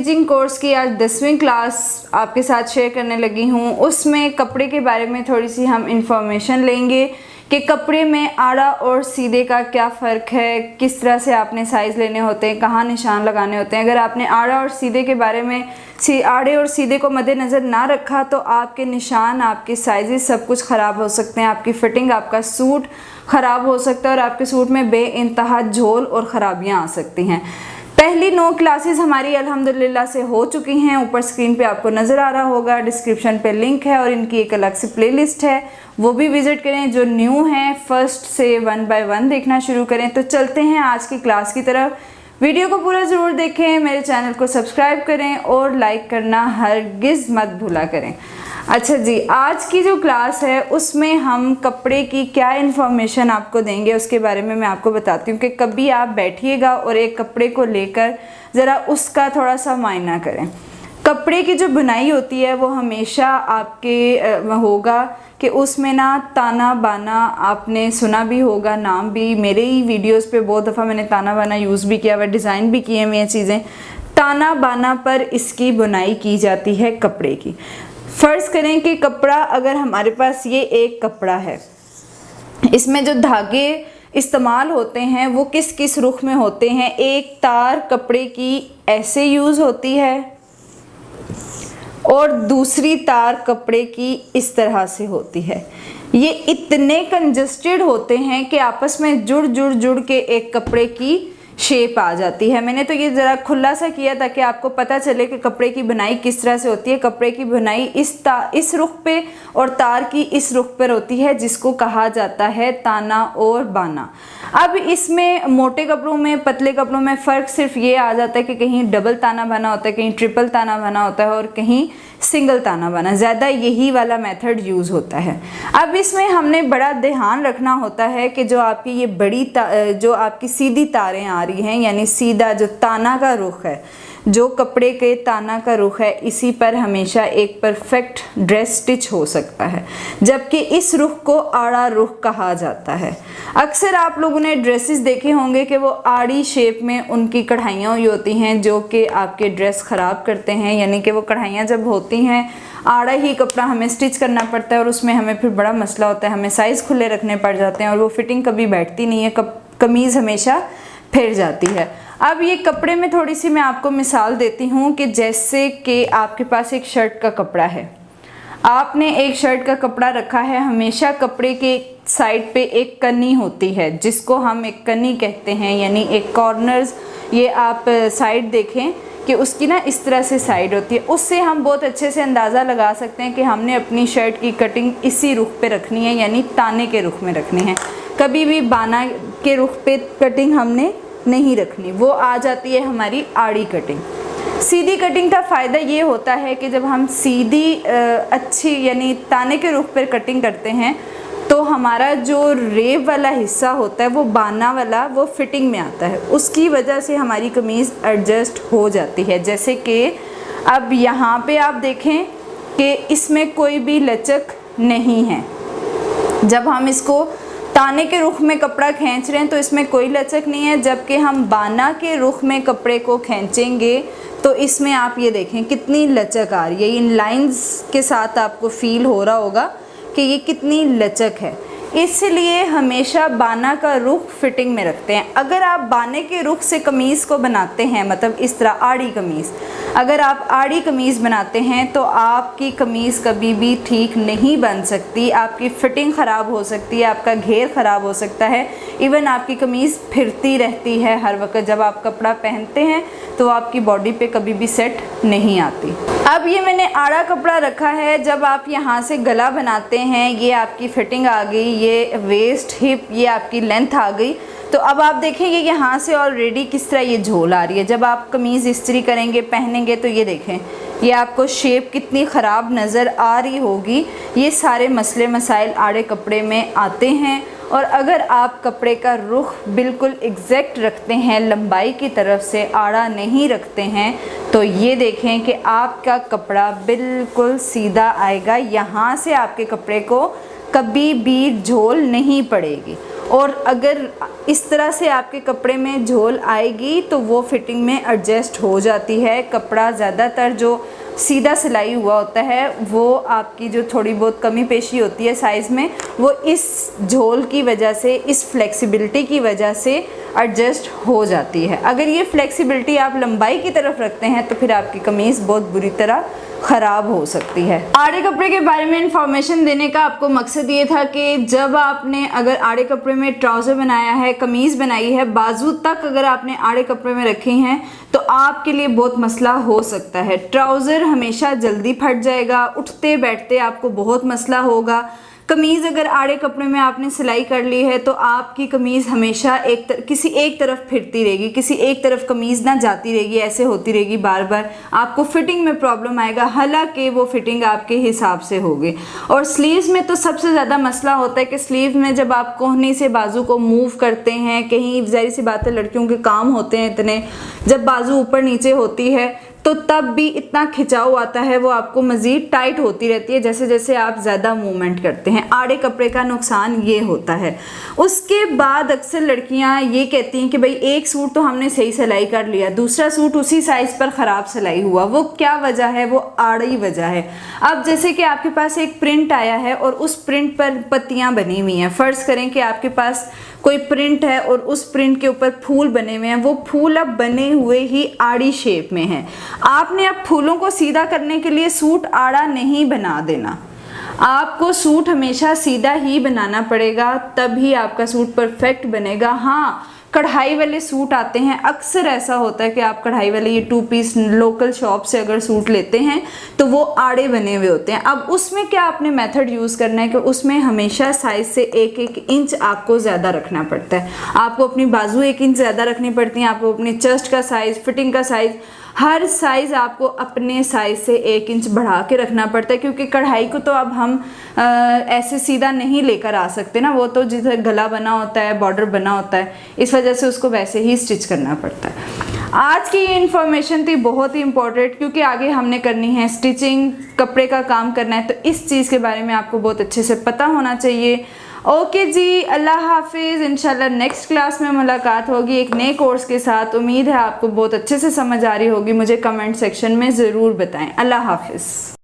Stitching course की आज 10वीं क्लास आपके साथ शेयर करने लगी हूँ। उसमें कपड़े के बारे में थोड़ी सी हम इंफॉर्मेशन लेंगे कि कपड़े में आड़ा और सीधे का क्या फ़र्क है, किस तरह से आपने साइज़ लेने होते हैं, कहाँ निशान लगाने होते हैं। अगर आपने आड़ा और सीधे के बारे में आड़े और सीधे को मद्देनज़र ना रखा तो आपके निशान, आपके साइज़ सब कुछ ख़राब हो सकते हैं, आपकी फ़िटिंग, आपका सूट ख़राब हो सकता है और आपके सूट में बेइंतहा झोल और ख़राबियाँ आ सकती हैं। पहली 9 क्लासेस हमारी अल्हम्दुलिल्लाह से हो चुकी हैं। ऊपर स्क्रीन पे आपको नज़र आ रहा होगा, डिस्क्रिप्शन पे लिंक है और इनकी एक अलग से प्लेलिस्ट है, वो भी विज़िट करें। जो न्यू हैं फर्स्ट से 1 बाय 1 देखना शुरू करें। तो चलते हैं आज की क्लास की तरफ। वीडियो को पूरा ज़रूर देखें, मेरे चैनल को सब्सक्राइब करें और लाइक करना हरगिज़ मत भूला करें। अच्छा जी, आज की जो क्लास है उसमें हम कपड़े की क्या इन्फॉर्मेशन आपको देंगे उसके बारे में मैं आपको बताती हूँ कि कभी आप बैठिएगा और एक कपड़े को लेकर ज़रा उसका थोड़ा सा मायना करें। कपड़े की जो बुनाई होती है वो हमेशा आपके होगा कि उसमें ना ताना बाना, आपने सुना भी होगा, नाम भी, मेरे ही वीडियोस पे बहुत दफ़ा मैंने ताना बाना यूज़ भी किया हुआ, डिज़ाइन भी किए हुए हैं चीज़ें। ताना बाना पर इसकी बुनाई की जाती है कपड़े की। फ़र्ज़ करें कि कपड़ा, अगर हमारे पास ये एक कपड़ा है, इसमें जो धागे इस्तेमाल होते हैं वो किस किस रुख में होते हैं। एक तार कपड़े की ऐसे यूज़ होती है और दूसरी तार कपड़े की इस तरह से होती है। ये इतने कंजस्टेड होते हैं कि आपस में जुड़ के एक कपड़े की शेप आ जाती है। मैंने तो ये ज़रा खुला सा किया ताकि आपको पता चले कि कपड़े की बुनाई किस तरह से होती है। कपड़े की बुनाई इस रुख पे और तार की इस रुख पर होती है, जिसको कहा जाता है ताना और बाना। अब इसमें मोटे कपड़ों में, पतले कपड़ों में फ़र्क सिर्फ ये आ जाता है कि कहीं डबल ताना बना होता है, कहीं ट्रिपल ताना बना होता है और कहीं सिंगल ताना बना, ज़्यादा यही वाला मेथड यूज़ होता है। अब इसमें हमने बड़ा ध्यान रखना होता है कि जो आपकी ये जो आपकी सीधी तारें आ रही हैं, यानी सीधा जो ताना का रुख है, जो कपड़े के ताना का रुख है, इसी पर हमेशा एक परफेक्ट ड्रेस स्टिच हो सकता है, जबकि इस रुख को आड़ा रुख कहा जाता है। अक्सर आप लोगों ने ड्रेसेस देखे होंगे कि वो आड़ी शेप में उनकी कढ़ाइयाँ हुई होती हैं, जो कि आपके ड्रेस ख़राब करते हैं। यानी कि वो कढ़ाइयाँ जब होती हैं, आड़ा ही कपड़ा हमें स्टिच करना पड़ता है और उसमें हमें फिर बड़ा मसला होता है, हमें साइज़ खुले रखने पड़ जाते हैं और वो फिटिंग कभी बैठती नहीं है, कमीज़ हमेशा फिर जाती है। अब ये कपड़े में थोड़ी सी मैं आपको मिसाल देती हूँ कि जैसे कि आपके पास एक शर्ट का कपड़ा है, आपने एक शर्ट का कपड़ा रखा है, हमेशा कपड़े के साइड पे एक कनी होती है, जिसको हम एक कनी कहते हैं, यानी एक कॉर्नर्स। ये आप साइड देखें कि उसकी ना इस तरह से साइड होती है, उससे हम बहुत अच्छे से अंदाज़ा लगा सकते हैं कि हमने अपनी शर्ट की कटिंग इसी रुख पे रखनी है, यानी ताने के रुख में रखनी है। कभी भी बाना के रुख पे कटिंग हमने नहीं रखनी, वो आ जाती है हमारी आड़ी कटिंग। सीधी कटिंग का फ़ायदा ये होता है कि जब हम सीधी अच्छी यानी ताने के रुख पर कटिंग करते हैं तो हमारा जो रेव वाला हिस्सा होता है, वो बाना वाला, वो फिटिंग में आता है, उसकी वजह से हमारी कमीज़ एडजस्ट हो जाती है। जैसे कि अब यहाँ पे आप देखें कि इसमें कोई भी लचक नहीं है। जब हम इसको ताने के रुख में कपड़ा खींच रहे हैं तो इसमें कोई लचक नहीं है, जबकि हम बाना के रुख में कपड़े को खींचेंगे तो इसमें आप ये देखें कितनी लचक आ रही है। इन लाइंस के साथ आपको फील हो रहा होगा कि ये कितनी लचक है। इसलिए हमेशा बाना का रुख फिटिंग में रखते हैं। अगर आप बाने के रुख से कमीज़ को बनाते हैं, मतलब इस तरह आड़ी कमीज़, अगर आप आड़ी कमीज़ बनाते हैं तो आपकी कमीज़ कभी भी ठीक नहीं बन सकती, आपकी फ़िटिंग ख़राब हो सकती है, आपका घेर ख़राब हो सकता है, इवन आपकी कमीज़ फिरती रहती है हर वक्त। जब आप कपड़ा पहनते हैं तो आपकी बॉडी पे कभी भी सेट नहीं आती। अब ये मैंने आड़ा कपड़ा रखा है, जब आप यहाँ से गला बनाते हैं, ये आपकी फ़िटिंग आ गई, ये वेस्ट हिप, ये आपकी लेंथ आ गई। तो अब आप देखेंगे यहाँ से ऑलरेडी किस तरह ये झोल आ रही है। जब आप कमीज़ इस्त्री करेंगे, पहनेंगे, तो ये देखें, ये आपको शेप कितनी ख़राब नज़र आ रही होगी। ये सारे मसले मसाइल आड़े कपड़े में आते हैं। और अगर आप कपड़े का रुख बिल्कुल एग्जैक्ट रखते हैं, लंबाई की तरफ से आड़ा नहीं रखते हैं, तो ये देखें कि आपका कपड़ा बिल्कुल सीधा आएगा। यहाँ से आपके कपड़े को कभी भी झोल नहीं पड़ेगी। और अगर इस तरह से आपके कपड़े में झोल आएगी तो वो फिटिंग में एडजस्ट हो जाती है। कपड़ा ज़्यादातर जो सीधा सिलाई हुआ होता है वो आपकी जो थोड़ी बहुत कमी पेशी होती है साइज़ में, वो इस झोल की वजह से, इस फ्लेक्सिबिलिटी की वजह से एडजस्ट हो जाती है। अगर ये फ्लेक्सिबिलिटी आप लंबाई की तरफ रखते हैं तो फिर आपकी कमीज़ बहुत बुरी तरह ख़राब हो सकती है। आड़े कपड़े के बारे में इंफॉर्मेशन देने का आपको मकसद ये था कि जब आपने अगर आड़े कपड़े में ट्राउज़र बनाया है, कमीज़ बनाई है, बाजू तक अगर आपने आड़े कपड़े में रखे हैं तो आपके लिए बहुत मसला हो सकता है। ट्राउज़र हमेशा जल्दी फट जाएगा, उठते बैठते आपको बहुत मसला होगा। कमीज़ अगर आड़े कपड़े में आपने सिलाई कर ली है तो आपकी कमीज़ हमेशा किसी एक तरफ फिरती रहेगी, किसी एक तरफ कमीज़ ना जाती रहेगी, ऐसे होती रहेगी बार बार, आपको फिटिंग में प्रॉब्लम आएगा, हालांकि वो फिटिंग आपके हिसाब से होगी। और स्लीव्स में तो सबसे ज़्यादा मसला होता है कि स्लीव में जब आप कोहनी से बाजू को मूव करते हैं, कहीं ज़ाहिर सी बात है लड़कियों के काम होते हैं इतने, जब बाजू ऊपर नीचे होती है तो तब भी इतना खिंचाव आता है, वो आपको मज़ीद टाइट होती रहती है जैसे जैसे आप ज़्यादा मूवमेंट करते हैं। आड़े कपड़े का नुकसान ये होता है। उसके बाद अक्सर लड़कियां ये कहती हैं कि भाई एक सूट तो हमने सही सिलाई कर लिया, दूसरा सूट उसी साइज़ पर ख़राब सिलाई हुआ। वो क्या वजह है? वो आड़ी वजह है। अब जैसे कि आपके पास एक प्रिंट आया है और उस प्रिंट पर पत्तियाँ बनी हुई हैं, फ़र्ज़ करें कि आपके पास कोई प्रिंट है और उस प्रिंट के ऊपर फूल बने हुए हैं, वो फूल अब बने हुए ही आड़ी शेप में हैं। आपने अब फूलों को सीधा करने के लिए सूट आड़ा नहीं बना देना, आपको सूट हमेशा सीधा ही बनाना पड़ेगा, तभी आपका सूट परफेक्ट बनेगा। हाँ, कढ़ाई वाले सूट आते हैं, अक्सर ऐसा होता है कि आप कढ़ाई वाले ये 2 पीस लोकल शॉप से अगर सूट लेते हैं तो वो आड़े बने हुए होते हैं। अब उसमें क्या आपने मेथड यूज़ करना है कि उसमें हमेशा साइज़ से 1-1 इंच आपको ज़्यादा रखना पड़ता है। आपको अपनी बाजू 1 इंच ज़्यादा रखनी पड़ती हैं, आपको अपनी चेस्ट का साइज़, फिटिंग का साइज़, हर साइज़ आपको अपने साइज़ से 1 इंच बढ़ा के रखना पड़ता है, क्योंकि कढ़ाई को तो अब हम ऐसे सीधा नहीं लेकर आ सकते ना, वो तो जिसे गला बना होता है, बॉर्डर बना होता है, इस वजह से उसको वैसे ही स्टिच करना पड़ता है। आज की ये इन्फॉर्मेशन थी बहुत ही इम्पोर्टेंट, क्योंकि आगे हमने करनी है स्टिचिंग, कपड़े का काम करना है, तो इस चीज़ के बारे में आपको बहुत अच्छे से पता होना चाहिए। ओके जी, अल्लाह हाफिज़। इंशाल्लाह नेक्स्ट क्लास में मुलाकात होगी एक नए कोर्स के साथ। उम्मीद है आपको बहुत अच्छे से समझ आ रही होगी। मुझे कमेंट सेक्शन में ज़रूर बताएं। अल्लाह हाफिज़।